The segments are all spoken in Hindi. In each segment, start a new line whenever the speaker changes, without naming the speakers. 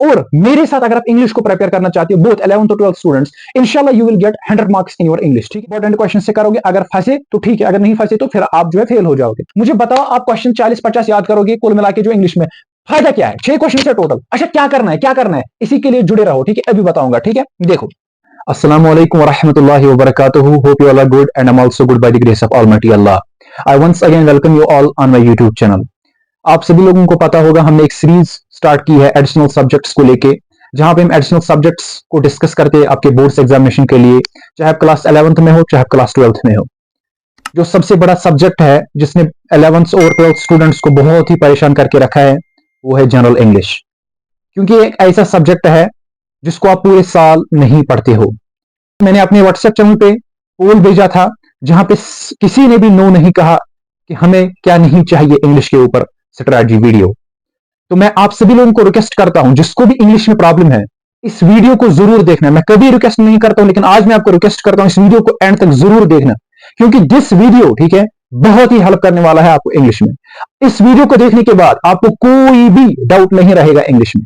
और मेरे साथ अगर आप इंग्लिश को प्रिपेयर करना चाहते हो, बोथ 11th और 12th स्टूडेंट्स, इंशाल्लाह you will get 100 marks in your English. ठीक है, इंपॉर्टेंट क्वेश्चन से करोगे, अगर फंसे तो ठीक है, अगर नहीं फंसे तो फिर आप जो है फेल हो जाओगे। मुझे बताओ, आप क्वेश्चन 40-50 याद करोगे कुल मिला के जो इंग्लिश में, फायदा क्या है? 6 क्वेश्चन से टोटल। अच्छा, क्या करना है, क्या करना है, इसी के लिए जुड़े रहो। ठीक है, अभी बताऊंगा। ठीक है, देखो, अस्सलाम वालेकुम वरहमतुल्लाहि वबरकातुहू। Hope you all are good and I am also good by the grace of almighty Allah. I once again welcome you all on my YouTube channel. आप सभी लोगों को पता होगा, हमने एक सीरीज स्टार्ट की है एडिशनल सब्जेक्ट्स को लेके, जहां पे हम एडिशनल सब्जेक्ट्स को डिस्कस करते हैं आपके बोर्ड्स एग्जामिनेशन के लिए, चाहे आप क्लास 11th में हो, चाहे आप क्लास 12th में हो। जो सबसे बड़ा सब्जेक्ट है जिसने 11th और 12th स्टूडेंट्स को बहुत ही परेशान करके रखा है, वो है जनरल इंग्लिश। क्योंकि एक ऐसा सब्जेक्ट है जिसको आप पूरे साल नहीं पढ़ते हो। मैंने अपने व्हाट्सएप चैनल पे पोल भेजा था, जहां पे किसी ने भी नो नहीं कहा कि हमें क्या नहीं चाहिए इंग्लिश के ऊपर स्ट्रैटेजी वीडियो। तो मैं आप सभी लोगों को रिक्वेस्ट करता हूं, जिसको भी इंग्लिश में प्रॉब्लम है, इस वीडियो को जरूर देखना। मैं कभी रिक्वेस्ट नहीं करता हूं, लेकिन आज मैं आपको रिक्वेस्ट करता हूं, इस वीडियो को एंड तक जरूर देखना, क्योंकि दिस वीडियो, ठीक है, बहुत ही हेल्प करने वाला है आपको इंग्लिश में। इस वीडियो को देखने के बाद आपको कोई भी डाउट नहीं रहेगा इंग्लिश में।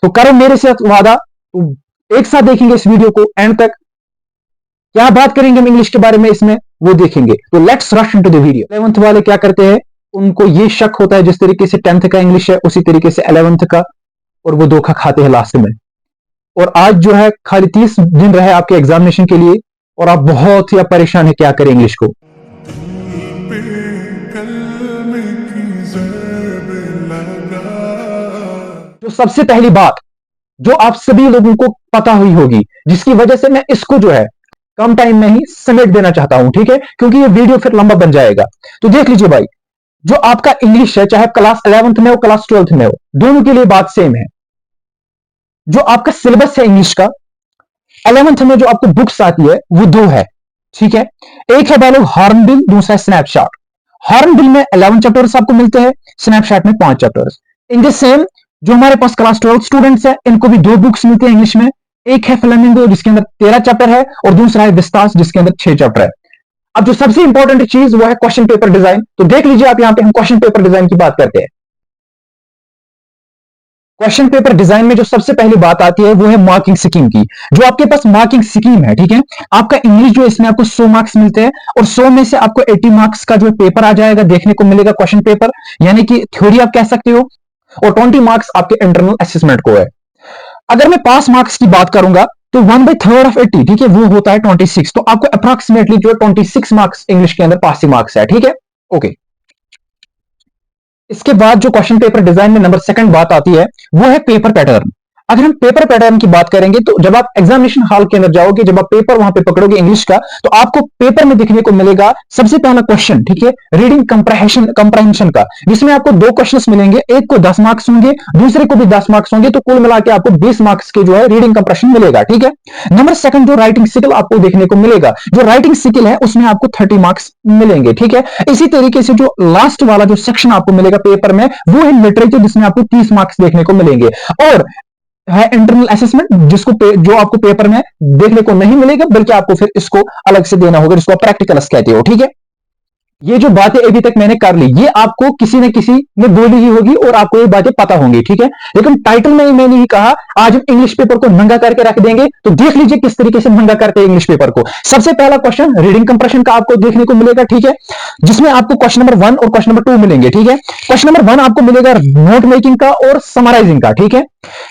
तो करो मेरे साथ वादा, तो एक साथ देखेंगे इस वीडियो को एंड तक। क्या बात करेंगे हम इंग्लिश के बारे में इसमें, वो देखेंगे। तो let's rush into the video. 11th वाले क्या करते हैं, उनको ये शक होता है जिस तरीके से 10th का इंग्लिश है उसी तरीके से 11th का, और वो धोखा खाते हैं लास्ट में। और आज जो है खाली 30 दिन रहे आपके एग्जामिनेशन के लिए, और आप बहुत ही परेशान है क्या करें इंग्लिश को। तो सबसे पहली बात जो आप सभी लोगों को पता हुई होगी, जिसकी वजह से मैं इसको जो है कम टाइम में ही समेट देना चाहता हूं, ठीक है, क्योंकि ये वीडियो फिर लंबा बन जाएगा। तो देख लीजिए भाई, जो आपका इंग्लिश है, चाहे क्लास 11th में हो, क्लास 12th में हो, दोनों के लिए बात सेम है। जो आपका सिलेबस है इंग्लिश का, 11th में जो आपको बुक्स आती है वो दो है, ठीक है। एक है डायलॉग हॉर्नबिल, दूसरा है स्नैपशॉट। हॉर्नबिल में 11 चैप्टर्स आपको मिलते हैं, स्नैपशॉट में 5 चैप्टर्स। इन द सेम, जो हमारे पास क्लास 12 स्टूडेंट्स है, इनको भी 2 बुक्स मिलती है इंग्लिश में। एक है फ्लेमिंगो जिसके अंदर 13 चैप्टर है, और दूसरा है विस्तास जिसके अंदर 6 चैप्टर है। अब जो सबसे इंपॉर्टेंट चीज वो है क्वेश्चन पेपर डिजाइन। तो देख लीजिए आप, यहां पे हम क्वेश्चन पेपर डिजाइन की बात करते हैं। क्वेश्चन पेपर डिजाइन में जो सबसे पहली बात आती है वो है मार्किंग स्कीम की। जो आपके पास मार्किंग स्कीम है, ठीक है, आपका इंग्लिश जो है इसमें आपको 100 मार्क्स मिलते हैं, और 100 में से आपको 80 मार्क्स का जो पेपर आ जाएगा, देखने को मिलेगा क्वेश्चन पेपर, यानी कि थ्योरी आप कह सकते हो, और 20 मार्क्स आपके इंटरनल असेसमेंट को है। अगर मैं पास मार्क्स की बात करूंगा तो 1/3 ऑफ 80, ठीक है, वो होता है 26। तो आपको अप्रोक्सीमेटली जो 26 मार्क्स इंग्लिश के अंदर पासिंग मार्क्स है, ठीक है, ओके। इसके बाद जो क्वेश्चन पेपर डिजाइन में नंबर 2 बात आती है वो है पेपर पैटर्न। अगर हम पेपर पैटर्न की बात करेंगे तो जब आप एग्जामिनेशन हॉल के अंदर जाओगे, जब आप पेपर वहां पे पकड़ोगे इंग्लिश का, तो आपको पेपर में दिखने को मिलेगा सबसे पहला क्वेश्चन, ठीक है, रीडिंग कंप्रहेंशन का, जिसमें आपको 2 क्वेश्चंस मिलेंगे। एक को 10 मार्क्स होंगे, दूसरे को भी 10 मार्क्स होंगे, तो कुल मिला के आपको 20 मार्क्स के जो है रीडिंग कंप्रहेंशन मिलेगा, ठीक है। नंबर 2 जो राइटिंग स्किल आपको देखने को मिलेगा, जो राइटिंग स्किल है उसमें आपको 30 मार्क्स मिलेंगे, ठीक है। इसी तरीके से जो लास्ट वाला जो सेक्शन आपको मिलेगा पेपर में, वो है लिटरेचर, जिसमें आपको 30 मार्क्स देखने को मिलेंगे। और है इंटरनल असेसमेंट, जो आपको पेपर में देखने को नहीं मिलेगा, बल्कि आपको फिर इसको अलग से देना होगा, जिसको आप प्रैक्टिकल्स कहते हो, ठीक है। ये जो बातें अभी तक मैंने कर ली, ये आपको किसी न किसी ने बोली ही होगी और आपको ये बातें पता होंगी, ठीक है। लेकिन टाइटल में मैंने ही कहा आज हम इंग्लिश पेपर को नंगा करके रख देंगे। तो देख लीजिए किस तरीके से नंगा करते हैं इंग्लिश पेपर को। सबसे पहला क्वेश्चन रीडिंग कंप्रेशन का आपको देखने को मिलेगा, ठीक है, जिसमें आपको क्वेश्चन नंबर 1 और क्वेश्चन नंबर 2 मिलेंगे, ठीक है। क्वेश्चन नंबर 1 आपको मिलेगा नोट मेकिंग का और समराइजिंग का, ठीक है।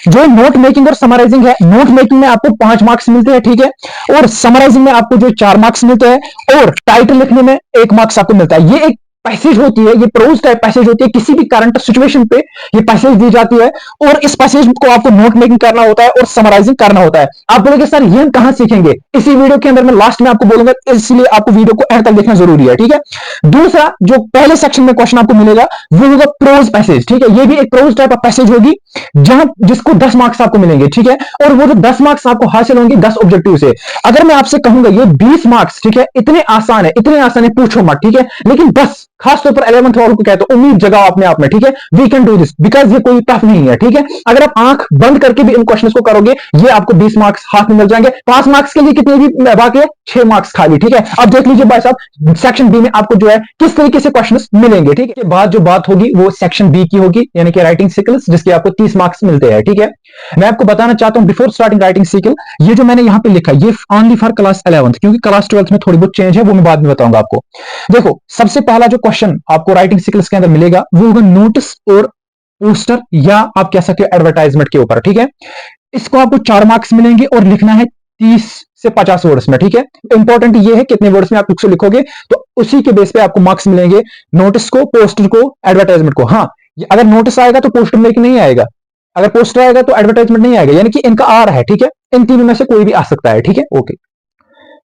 जो नोट मेकिंग और समराइजिंग है, नोट मेकिंग में आपको 5 मार्क्स मिलते हैं, ठीक है, और समराइजिंग में आपको जो 4 मार्क्स मिलते हैं, और टाइटल लिखने में 1 मार्क्स आपको मिलता है। ये एक पैसेज होती है, ये प्रोज टाइप पैसेज होती है, किसी भी करंट सिचुएशन पे ये पैसेज दी जाती है, और इस पैसेज को आपको नोट मेकिंग करना होता है और समराइजिंग करना होता है। आप बोलोगे सर ये हम कहां सीखेंगे, इसी वीडियो के अंदर मैं लास्ट में आपको बोलूंगा, इसलिए आपको वीडियो को एंड तक देखना जरूरी है, ठीक है। दूसरा जो पहले सेक्शन में क्वेश्चन आपको मिलेगा वो होगा प्रोज पैसेज, ठीक है। ये भी एक प्रोज टाइप ऑफ पैसेज होगी, जिसको 10 मार्क्स आपको मिलेंगे, ठीक है, और वो जो 10 मार्क्स आपको हासिल होंगे 10 ऑब्जेक्टिव से। अगर मैं आपसे कहूंगा ये 20 मार्क्स, ठीक है, इतने आसान है, पूछो मत, ठीक है, लेकिन बस खासतौर पर 11th वालों को कहते हैं उम्मीद जगाओ अपने आप में, ठीक है। We can do this, because ये कोई टफ नहीं है, ठीक है। अगर आप आंख बंद करके भी इन क्वेश्चंस को करोगे, ये आपको 20 मार्क्स हाथ में मिल जाएंगे। 5 मार्क्स के लिए कितने भी बाकी है, 6 मार्क्स खाली, ठीक है। अब देख लीजिए भाई साहब, सेक्शन बी में आपको जो है किस तरीके से क्वेश्चंस मिलेंगे, ठीक है। इसके बाद जो बात होगी वो सेक्शन बी की होगी, यानी कि राइटिंग स्किल्स, जिसके आपको 30 मार्क्स मिलते हैं, ठीक है। मैं आपको बताना चाहता हूं बिफोर स्टार्टिंग राइटिंग स्किल, ये जो मैंने यहां पे लिखा ये ओनली फॉर क्लास 11th, क्योंकि क्लास 12th में थोड़ी बहुत चेंज है, वो मैं बाद में बताऊंगा आपको। देखो, सबसे पहला जो क्वेश्चन आपको राइटिंग स्किल्स के अंदर मिलेगा वो होगा नोटिस और पोस्टर, या आप कह सकते हो एडवर्टाइजमेंट के ऊपर, ठीक है। इसको आपको 4 मार्क्स मिलेंगे और लिखना है 30 से 50 वर्ड्स में, ठीक है। इंपॉर्टेंट ये है कितने वर्ड्स में आप उसको लिखोगे, तो उसी के बेस पे आपको मार्क्स मिलेंगे, नोटिस को, पोस्टर को, एडवर्टाइजमेंट को। हाँ, अगर नोटिस आएगा तो पोस्टर में नहीं आएगा, अगर पोस्टर आएगा तो एडवर्टाइजमेंट नहीं आएगा, यानी कि इनका आ रहा है, ठीक है। इन तीनों में से कोई भी आ सकता है, ठीक है, ओके।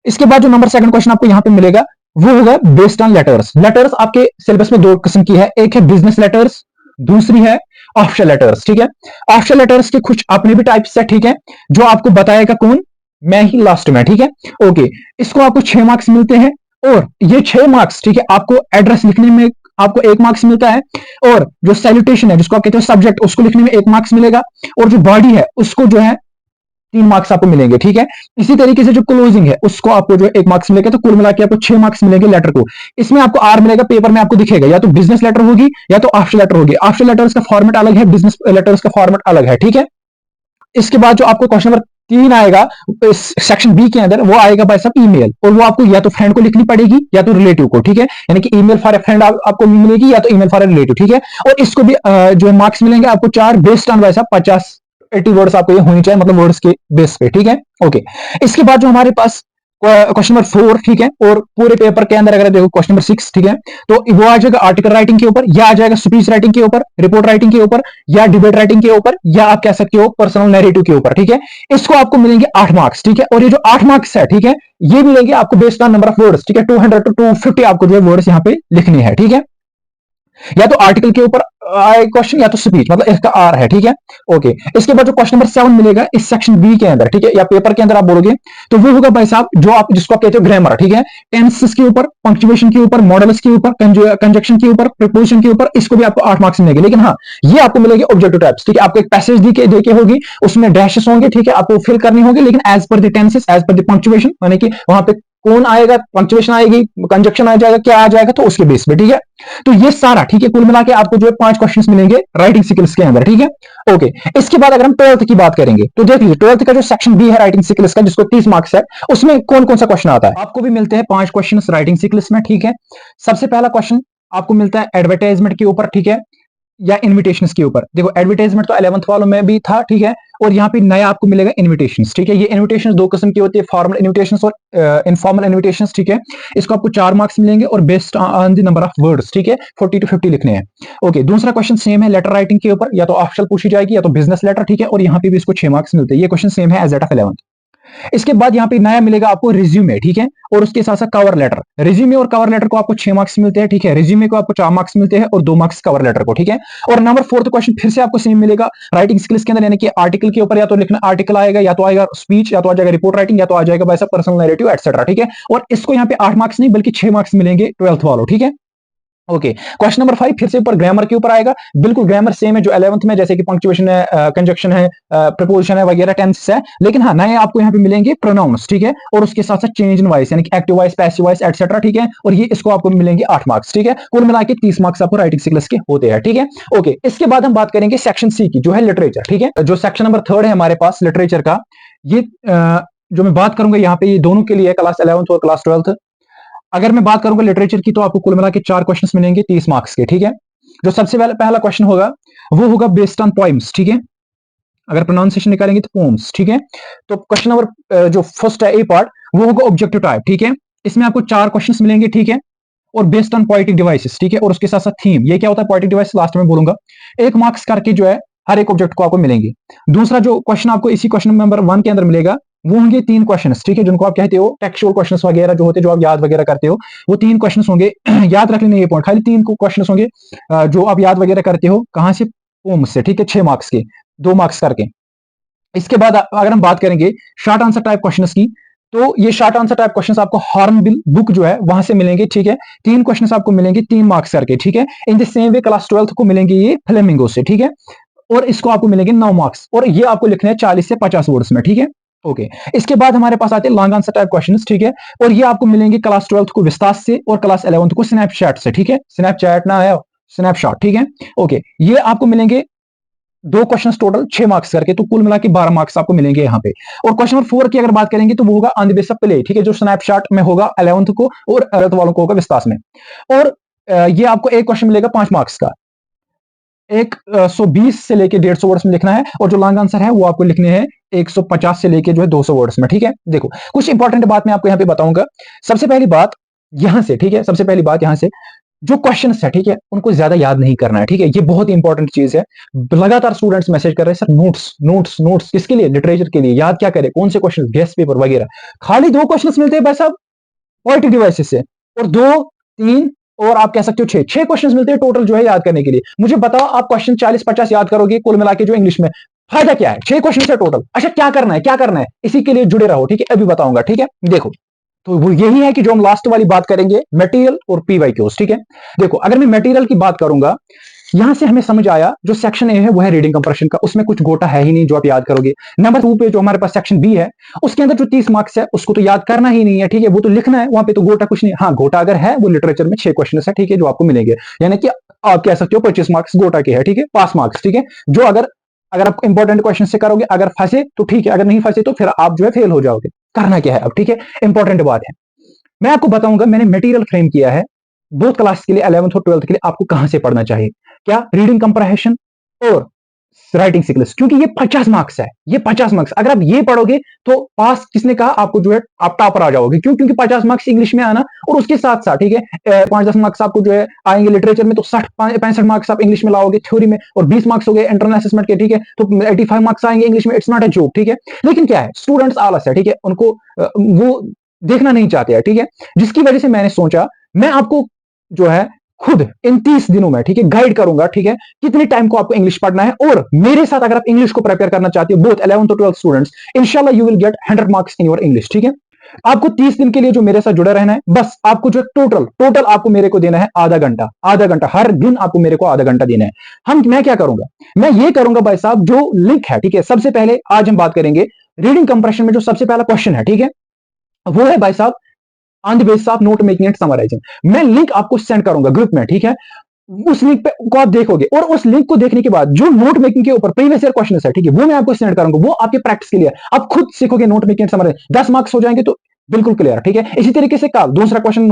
इसके बाद जो नंबर सेकंड क्वेश्चन आपको यहां पे मिलेगा वो होगा बेस्ड ऑन लेटर्स। लेटर्स आपके सिलेबस में दो किस्म की है, एक है बिजनेस लेटर्स, दूसरी है ऑफिशियल लेटर्स, ठीक है। ऑफिशियल लेटर्स के कुछ अपने भी टाइप्स है, ठीक है, जो आपको बताएगा कौन, मैं ही लास्ट में, ठीक है, ओके। इसको आपको 6 मार्क्स मिलते हैं, और ये 6 मार्क्स, ठीक है, आपको एड्रेस लिखने में आपको 1 मार्क्स मिलता है, और जो सैल्यूटेशन है जिसको आप कहते हो सब्जेक्ट, उसको लिखने में 1 मार्क्स मिलेगा, और जो बॉडी है उसको जो है 3 मार्क्स आपको मिलेंगे, ठीक है। इसी तरीके से जो क्लोजिंग है उसको आपको जो 1 मार्क्स मिलेगा, तो कुल मिला के आपको 6 मार्क्स मिलेंगे लेटर को। इसमें आपको आर मिलेगा, पेपर में आपको दिखेगा, या तो बिजनेस लेटर होगी या तो ऑफिशियल लेटर होगी। ऑफिशियल लेटर्स का फॉर्मेट अलग है, बिजनेस लेटर्स का फॉर्मेट अलग है, ठीक है। इसके बाद जो आपको क्वेश्चन नंबर 3 आएगा इस सेक्शन बी के अंदर, वो आएगा भाई साहब ईमेल, और वो आपको या तो फ्रेंड को लिखनी पड़ेगी या तो रिलेटिव को, ठीक है। यानी कि ईमेल फॉर ए फ्रेंड आपको मिलेगी या तो ईमेल फॉर ए रिलेटिव, ठीक है। और इसको भी जो मार्क्स मिलेंगे आपको 4, बेस्ड ऑन भाई साहब 50-80 वर्ड्स आपको ये होनी चाहिए, मतलब वर्ड्स के बेस पे, ठीक है, ओके। इसके बाद जो हमारे पास क्वेश्चन नंबर 4, ठीक है, और पूरे पेपर के अंदर अगर देखो क्वेश्चन नंबर 6, ठीक है, तो वो आ जाएगा आर्टिकल राइटिंग के ऊपर, या आ जाएगा स्पीच राइटिंग के ऊपर, रिपोर्ट राइटिंग के ऊपर, या डिबेट राइटिंग के ऊपर, या आप कह सकते हो पर्सनल नैरेटिव के ऊपर, ठीक है। इसको आपको मिलेंगे 8 मार्क्स, ठीक है। और ये जो 8 मार्क्स है, ठीक है, ये मिलेंगे आपको based on number of words, ठीक है। 200 to 250 आपको जो है वर्ड्स यहाँ पे लिखने हैं, ठीक है। या तो आर्टिकल के ऊपर आए क्वेश्चन, या तो स्पीच, मतलब इसका आर है, ठीक है, ओके। इसके बाद जो क्वेश्चन नंबर 7 मिलेगा इस सेक्शन बी के अंदर, ठीक है, या पेपर के अंदर आप बोलोगे, तो वो होगा भाई साहब जो आप जिसको आप कहते हो ग्रामर, ठीक है। टेंसेस के ऊपर, पंक्चुएशन के ऊपर, मॉडल्स के ऊपर, कंजक्शन के ऊपर, प्रीपोजिशन के ऊपर, इसको भी आपको 8 मार्क्स मिलेंगे। लेकिन हाँ, ये आपको मिलेंगे ऑब्जेक्टिव टाइप्स, ठीक है। आपको एक पैसेज देके होगी, उसमें डैशेस होंगे, ठीक है, आपको फिल करनी होगी, लेकिन as per the tenses, as per the punctuation, यानी कि वहां पे कौन आएगा, पंक्चुएशन आएगी, कंजक्शन आ जाएगा, क्या आ जाएगा, तो उसके बेस पे, ठीक है। तो ये सारा, ठीक है, कुल मिला के आपको जो है 5 क्वेश्चंस मिलेंगे राइटिंग स्किल्स के अंदर, ठीक है, ओके। इसके बाद अगर हम 12th की बात करेंगे, तो देख लीजिए 12th का जो सेक्शन बी है राइटिंग स्किल्स का, जिसको 30 मार्क्स है, उसमें कौन कौन सा क्वेश्चन आता है। आपको भी मिलते हैं 5 क्वेश्चन राइटिंग स्किल्स में, ठीक है। सबसे पहला क्वेश्चन आपको मिलता है एडवर्टाइजमेंट के ऊपर, ठीक है, या इन्विटेशंस के ऊपर। देखो एडवर्टाइजमेंट तो 11th वालों में भी था, ठीक है, और यहाँ पे नया आपको मिलेगा इन्विटेशंस, ठीक है। ये इन्विटेशंस 2 किस्म की होती है, फॉर्मल इन्विटेशंस और इनफॉर्मल इन्विटेशंस, ठीक है। इसको आपको 4 मार्क्स मिलेंगे और based on the number of words, ठीक है, 40 to 50 लिखने हैं, ओके। दूसरा क्वेश्चन सेम है लेटर राइटिंग के ऊपर, या तो ऑफिशियल पूछी जाएगी या तो बिजनेस लेटर, ठीक है, और यहाँ पे भी इसको 6 मार्क्स मिलते हैं। ये क्वेश्चन सेम है एज दैट ऑफ 11th। इसके बाद यहाँ पे नया मिलेगा आपको रिज्यूमे, ठीक है, और उसके साथ साथ कवर लेटर। रिज्यूमे और कवर लेटर को आपको 6 मार्क्स मिलते हैं, ठीक है। रिज्यूमे को आपको 4 मार्क्स मिलते हैं और 2 मार्क्स कवर लेटर को, ठीक है। और नंबर 4th क्वेश्चन फिर से आपको सेम मिलेगा राइटिंग स्किल्स के अंदर, यानी कि आर्टिकल के ऊपर या तो लिखना आर्टिकल आएगा, या तो आएगा स्पीच, या तो आ जाएगा रिपोर्ट राइटिंग, या तो आ जाएगा वैसा पर्सनल नैरेटिव एटसेट्रा, ठीक है। और इसको यहाँ पे 8 मार्क्स नहीं बल्कि 6 मार्क्स मिलेंगे 12th वालों, ठीक है, ओके। क्वेश्चन नंबर 5 फिर से ऊपर ग्रामर के ऊपर आएगा, बिल्कुल ग्रामर सेम है जो 11th में, जैसे कि पंक्चुएशन है, कंजक्शन है, प्रीपोजिशन है वगैरह, टेंस है। लेकिन हाँ, नए आपको यहाँ पे मिलेंगे प्रोनाउंस, ठीक है, और उसके साथ साथ चेंज इन वॉइस, यानी कि active voice, passive voice etcetera, ठीक है। और ये इसको आपको मिलेंगे 8 मार्क्स, ठीक है। कुल मिला के 30 मार्क्स आपको राइटिंग स्किल्स के होते हैं, ठीक है, ओके। इसके बाद हम बात करेंगे सेक्शन सी की, जो है लिटरेचर, ठीक है। जो सेक्शन नंबर 3 है हमारे पास लिटरेचर का, ये जो मैं बात करूंगा यहाँ पे, ये दोनों के लिए क्लास 11th और क्लास 12th। अगर मैं बात करूंगा लिटरेचर की, तो आपको कुल मिला के 4 क्वेश्चंस मिलेंगे 30 मार्क्स के, ठीक है। जो सबसे पहला क्वेश्चन होगा वो होगा बेस्ड ऑन पोइम्स, ठीक है। अगर प्रोनाउंसिएशन निकालेंगे तो पोम्स, ठीक है। तो क्वेश्चन नंबर जो फर्स्ट है ए पार्ट, वो होगा ऑब्जेक्टिव टाइप, ठीक है। इसमें आपको 4 क्वेश्चंस मिलेंगे, ठीक है, और बेस्ड ऑन पोएटिक डिवाइसेस, ठीक है, और उसके साथ साथ थीम। ये क्या होता है पोएटिक डिवाइस, लास्ट में बोलूंगा। 1 मार्क्स करके जो है हर एक ऑब्जेक्ट को आपको मिलेंगे। दूसरा जो क्वेश्चन आपको इसी क्वेश्चन नंबर 1 के अंदर मिलेगा, वो होंगे 3 क्वेश्चंस, ठीक है, जिनको आप कहते हो टेक्सचुअल क्वेश्चंस वगैरह जो होते हैं, जो आप याद वगैरह करते हो, वो 3 क्वेश्चंस होंगे। याद रख लेना ये पॉइंट, खाली 3 क्वेश्चंस होंगे जो आप याद वगैरह करते हो, कहां से, पोम्स से, ठीक है, 6 मार्क्स के, 2 मार्क्स करके। इसके बाद अगर हम बात करेंगे शॉर्ट आंसर टाइप क्वेश्चंस की, तो ये शॉर्ट आंसर टाइप क्वेश्चंस आपको हॉर्नबिल बुक जो है वहां से मिलेंगे, ठीक है। 3 क्वेश्चंस आपको मिलेंगे 3 मार्क्स करके, ठीक है। In the same way class 12th को मिलेंगे ये फ्लेमिंगो से, ठीक है, और इसको आपको मिलेंगे 9 मार्क्स, और ये आपको लिखने हैं 40 से 50 वर्ड्स में, ठीक है। ओके, इसके बाद हमारे पास आते हैं लॉन्ग आंसर टाइप क्वेश्चंस, ठीक है, और ये आपको मिलेंगे क्लास 12th को विस्तास से और क्लास 11th को स्नैपचैट से, ठीक है। स्नैपचैट ना है, स्नैपशॉट, ठीक है। ओके, ये आपको मिलेंगे 2 क्वेश्चंस टोटल 6 मार्क्स करके, तो कुल मिला के 12 मार्क्स आपको मिलेंगे यहाँ पे। और क्वेश्चन नंबर 4 की अगर बात करेंगे तो वो होगा on the base of play, ठीक है, जो स्नैपशॉट में होगा 11th को और 12th वालों को होगा विस्तास में। और ये आपको एक क्वेश्चन मिलेगा 5 मार्क्स का, 120 से लेके 150 वर्ड्स में लिखना है, और जो लॉन्ग आंसर है वो आपको लिखने हैं 150 से लेके जो है 200 वर्ड्स में, ठीक है। देखो, कुछ इंपॉर्टेंट बात मैं आपको यहाँ पे बताऊंगा। सबसे पहली बात यहां से, ठीक है, सबसे पहली बात यहां से जो क्वेश्चंस है, ठीक है, उनको ज्यादा याद नहीं करना है, ठीक है, ये बहुत इंपॉर्टेंट चीज है। लगातार स्टूडेंट्स मैसेज कर रहे हैं सर नोट्स नोट्स नोट्स, किसके लिए? लिटरेचर के लिए। याद क्या करें, कौन से क्वेश्चन, गेस्ट पेपर वगैरह। खाली 2 क्वेश्चंस मिलते हैं भाई साहब पॉलिटिक डिवाइसेस से, और 2 3 और आप कह सकते हो 6 क्वेश्चंस मिलते हैं टोटल जो है याद करने के लिए। मुझे बताओ, आप क्वेश्चन 40-50 याद करोगे कुल मिला के जो इंग्लिश में, फायदा क्या है? 6 क्वेश्चन है टोटल। अच्छा, क्या करना है, क्या करना है, इसी के लिए जुड़े रहो, ठीक है, अभी बताऊंगा, ठीक है। देखो, तो वो यही है कि जो हम लास्ट वाली बात करेंगे, मटेरियल और पीवाईक्यूज, ठीक है। देखो, अगर मैं मटेरियल की बात करूंगा, यहां से हमें समझ आया जो सेक्शन ए है वो है रीडिंग कंप्रेशन का, उसमें कुछ गोटा है ही नहीं जो आप याद करोगे। नंबर 2 पे जो हमारे पास सेक्शन बी है, उसके अंदर जो 30 मार्क्स है उसको तो याद करना ही नहीं है, ठीक है, वो तो लिखना है, वहां पे तो गोटा कुछ नहीं। हाँ, गोटा अगर है वो लिटरेचर में 6 क्वेश्चन है, ठीक है, जो आपको मिलेंगे, यानी कि आप कह सकते हो 25 मार्क्स गोटा के है, ठीक है, पास मार्क्स, ठीक है। जो अगर अगर आप इंपॉर्टेंट क्वेश्चन से करोगे, अगर फंसे तो ठीक है, अगर नहीं फंसे तो फिर आप जो है फेल हो जाओगे। करना क्या है अब, ठीक है, इंपॉर्टेंट बात है, मैं आपको बताऊंगा। मैंने मटेरियल फ्रेम किया है बोथ क्लास के लिए, 11th और 12th के लिए आपको कहां से पढ़ना चाहिए, क्या रीडिंग कंप्रहेंशन और राइटिंग स्किल्स, क्योंकि ये 50 मार्क्स है, ये 50 मार्क्स अगर आप ये पढ़ोगे तो पास, किसने कहा आपको जो है आप टॉपर आ जाओगे, क्यों? क्योंकि 50 मार्क्स इंग्लिश में आना, और उसके साथ साथ, ठीक है, 5-10 मार्क्स आपको जो है आएंगे लिटरेचर में, तो 60-65 मार्क्स आप इंग्लिश में लाओगे थ्योरी में, और 20 मार्क्स हो गए इंटरनल असेसमेंट के, ठीक है, तो 85 मार्क्स आएंगे इंग्लिश में। इट्स नॉट अ जोक, ठीक है। लेकिन क्या है, स्टूडेंट्स आलस है, ठीक है, उनको वो देखना नहीं चाहते हैं, ठीक है, जिसकी वजह से मैंने सोचा मैं आपको जो है खुद इन 30 दिनों में, ठीक है, गाइड करूंगा, ठीक है, कितने टाइम को आपको इंग्लिश पढ़ना है। और मेरे साथ अगर आप इंग्लिश को प्रिपेयर करना चाहते हो, बोथ 11th और 12th स्टूडेंट्स, इंशाल्लाह you will get 100 marks in your English, ठीक है। आपको 30 दिन के लिए जो मेरे साथ जुड़े रहना है, बस आपको जो टोटल आपको मेरे को देना है आधा घंटा, आधा घंटा हर दिन आपको मेरे को आधा घंटा देना है। मैं क्या करूंगा, मैं ये करूंगा भाई साहब, जो लिंक है, ठीक है, सबसे पहले आज हम बात करेंगे रीडिंग कंप्रेशन में जो सबसे पहला क्वेश्चन है, ठीक है, वो है भाई साहब on the basis of note making and summarising. मैं लिंक आपको सेंड करूंगा ग्रुप में, ठीक है, उस लिंक पे को आप देखोगे, और उस लिंक को देखने के बाद जो नोट मेकिंग के ऊपर प्रीवियस ईयर क्वेश्चन है, ठीक है, वो मैं आपको सेंड करूंगा, वो आपके प्रैक्टिस के लिए आप खुद सीखोगे note making and summarising. 10 marks हो जाएंगे तो बिल्कुल क्लियर, ठीक है। इसी तरीके से कल दूसरा क्वेश्चन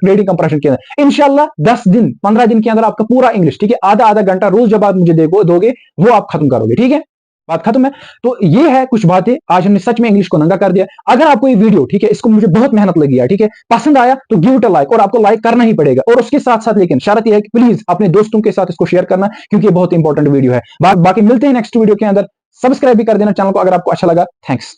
रीडिंग कंप्रेशन के अंदर, इंशाल्लाह 10 दिन 15 दिन के अंदर आपका पूरा इंग्लिश, ठीक है, आधा आधा घंटा रोज जब आप मुझे दोगे वो आप खत्म करोगे, ठीक है, बात खत्म है। तो ये है कुछ बातें, आज हमने सच में इंग्लिश को नंगा कर दिया। अगर आपको ये वीडियो, ठीक है, इसको मुझे बहुत मेहनत लगी है, ठीक है, पसंद आया तो गिव इट अ लाइक, और आपको लाइक करना ही पड़ेगा, और उसके साथ साथ लेकिन शर्त यह है कि प्लीज अपने दोस्तों के साथ इसको शेयर करना, क्योंकि ये बहुत इंपॉर्टेंट वीडियो है। बाकी मिलते हैं नेक्स्ट वीडियो के अंदर। सब्सक्राइब भी कर देना चैनल को अगर आपको अच्छा लगा। थैंक्स।